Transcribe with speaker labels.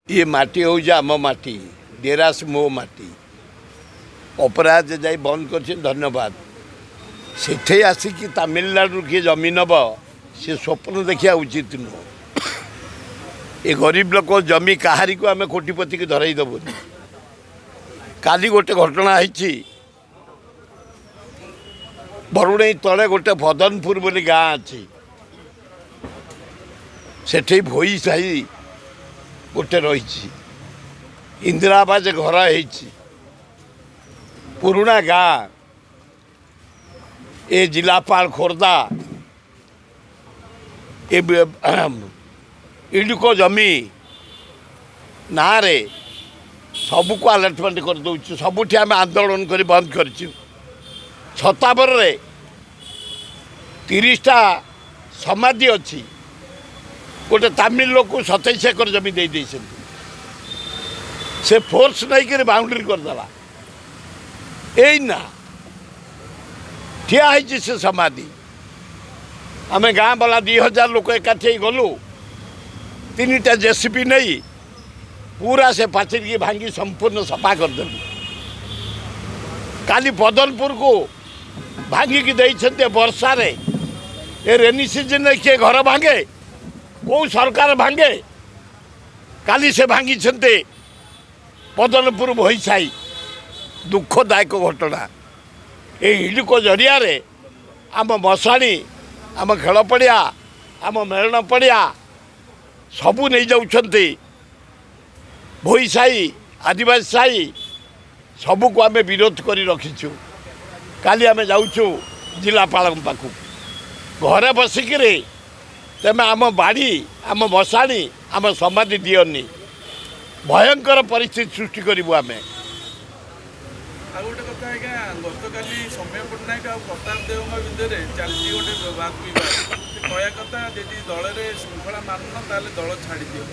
Speaker 1: ये माटी हूँ आम माटी डेरास मो माटी अपराध जाई बंद कर धन्यवाद से आसिक तमिलनाडु किए जमी नब सी स्वप्न देखा उचित नुह ये गरीब लोक जमी कहारी को आम कोटिपति की धरई देवुनि काली गोटे घटना है बरुणई तले गोटे भदनपुर बोली गाँ अच्छी सेठी भोई साही गोटे रही इंदिरा आवास घर है पुराना गाँ ए जिलापाल खोर्धा ए इडुको जमी ना रे सबको अलर्टमेंट कर दौ सबुठ आम आंदोलन कर बंद कर छताबर 30टा समाधि अच्छी गोटे तमिल लोक 27 एकर जमी दे से फोर्स नहीं कर बाउंड्री करदेला यही ना ठिया है से समाधि आम गाँ वाला 2000 लोक एकाठी गलु 3टा जेसीबी नहीं पूरा से पाचेरी की भांगी संपूर्ण सफा करदेलु काली पदनपुर को भांगिकी देते वर्षा रे ए रेनी सीजन किए घर भांगे कौ सरकार भांगे काली से भांगी पदनपुर भईसाई दुखदायक घटना ये हिडको जरिया रे आम मशाणी आम खेल पड़िया आम मेलन पड़िया सबू नहीं जाउछन्ते भईसाई आदिवासी साई सबू को आम विरोध कर रखीचु काली आम जाऊँ जिलापाल पाखु घरे बसिक तेमे आम बाड़ी आम मशाणी आम समाधि दियनी भयंकर परिस्थिति सृष्टि करूँ आम
Speaker 2: गोटे कथा आज्ञा गतकाली सौम्य पट्टनायक और प्रताप देव भितर चलती गोटे वाद विवाद कहया कथा यदि दल में श्रृंखला मान दल छाड़ दियो।